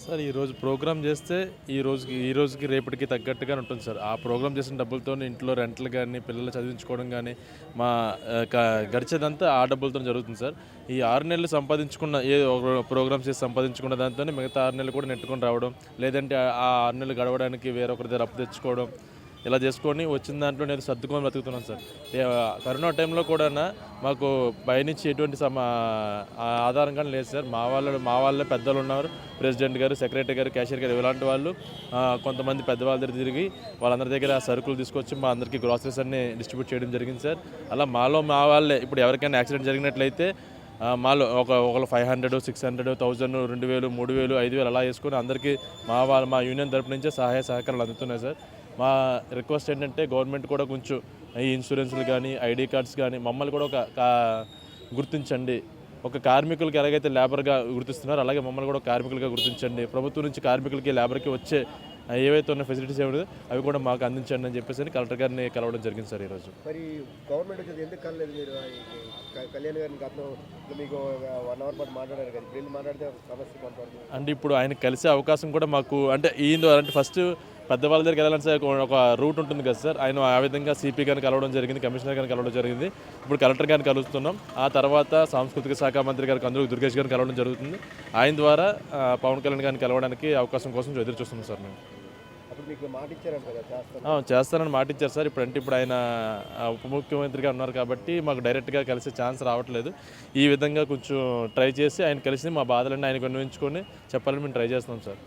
Sir ఈరోజు programme చేస్తే ఈ రోజుకి రేపటికి తగ్గట్టుగానే ఉంటుంది సార్. ఆ ప్రోగ్రామ్ చేసిన డబ్బులతోనే ఇంట్లో రెంట్లు గానీ, పిల్లలు చదివించుకోవడం గానీ, మా గడిచేదంతా ఆ డబ్బులతోనే జరుగుతుంది సార్. ఈ 6 నెలలు సంపాదించుకున్న ఒక ప్రోగ్రామ్స్ చేసి సంపాదించుకున్న దాంతోనే మిగతా 6 నెలలు కూడా నెట్టుకొని రావడం. లేదంటే ఆ 6 నెలలు గడవడానికి వేరొకరి దగ్గర అప్పు తెచ్చుకోవడం. ఇలా చేసుకొని వచ్చిన దాంట్లో నేను సర్దుకొని బతుకుతున్నాను సార్. కరోనా టైంలో కూడా మాకు పైనుంచి ఎటువంటి ఆధారం కానీ లేదు సార్. మా వాళ్ళే పెద్దలున్నారు. ప్రెసిడెంట్ గారు, సెక్రటరీ గారు, క్యాషియర్ గారు ఇలాంటి వాళ్ళు కొంతమంది పెద్దవాళ్ళ దగ్గర తిరిగి వాళ్ళందరి దగ్గర సరుకులు తీసుకొచ్చి మా అందరికీ గ్రాసరీస్ అన్నీ డిస్ట్రిబ్యూట్ చేయడం జరిగింది సార్. అలా మా వాళ్ళే ఇప్పుడు ఎవరికైనా యాక్సిడెంట్ జరిగినట్లయితే మాలో ఒకళ్ళు 500, 600, 1000, 2000, 3000, 5000 అలా వేసుకొని అందరికీ మా యూనియన్ తరపు నుంచే సహాయ సహకారాలు అందుతున్నాయి సార్. మా రిక్వెస్ట్ ఏంటంటే గవర్నమెంట్ కూడా కొంచెం ఈ ఇన్సూరెన్స్లు కానీ, ఐడి కార్డ్స్ కానీ మమ్మల్ని కూడా గుర్తించండి. ఒక కార్మికులకి ఎలాగైతే లేబర్గా గుర్తిస్తున్నారో అలాగే మమ్మల్ని కూడా కార్మికులుగా గుర్తించండి. ప్రభుత్వం నుంచి కార్మికులకి, లేబర్కి వచ్చే ఏవైతే ఉన్న ఫెసిలిటీస్ ఏమి అవి కూడా మాకు అందించండి అని చెప్పేసి కలెక్టర్ గారిని కలవడం జరిగింది సార్ ఈరోజు. మరి గవర్నమెంట్ వచ్చేది ఎందుకు కలలేదు మీరు? కళ్యాణ్ గారిని గతంలో మీకు 1 అవర్ పాటు మాట్లాడారు కదా, ఇప్పుడు మాట్లాడితే సమస్య మాట్లాడుతుంది అంటే ఇప్పుడు ఆయన కలిసే అవకాశం కూడా మాకు అంటే అంటే ఫస్ట్ పెద్దవాళ్ళ దగ్గరికి వెళ్ళాలని సార్ ఒక రూట్ ఉంటుంది కదా సార్. ఆయన ఆ విధంగా సిపి గారిని కలవడం జరిగింది, కమిషనర్ గారిని కలవడం జరిగింది. ఇప్పుడు కలెక్టర్ గారిని కలుస్తున్నాం. ఆ తర్వాత సాంస్కృతిక శాఖ మంత్రి గారు కందులు దుర్గేష్ గారిని కలవడం జరుగుతుంది. ఆయన ద్వారా పవన్ కళ్యాణ్ గారిని కలవడానికి అవకాశం కోసం ఎదురు చూస్తున్నాం సార్ మేము. అప్పుడు మీకు మాట ఇచ్చారంట కదా, చేస్తానని మాట ఇచ్చారు సార్. ఇప్పుడు ఆయన ఉప ముఖ్యమంత్రిగా ఉన్నారు కాబట్టి మాకు డైరెక్ట్గా కలిసే ఛాన్స్ రావట్లేదు. ఈ విధంగా కొంచెం ట్రై చేసి ఆయన కలిసి మా బాధలన్నీ ఆయనకు అన్వయించుకొని చెప్పాలని మేము ట్రై చేస్తున్నాం సార్.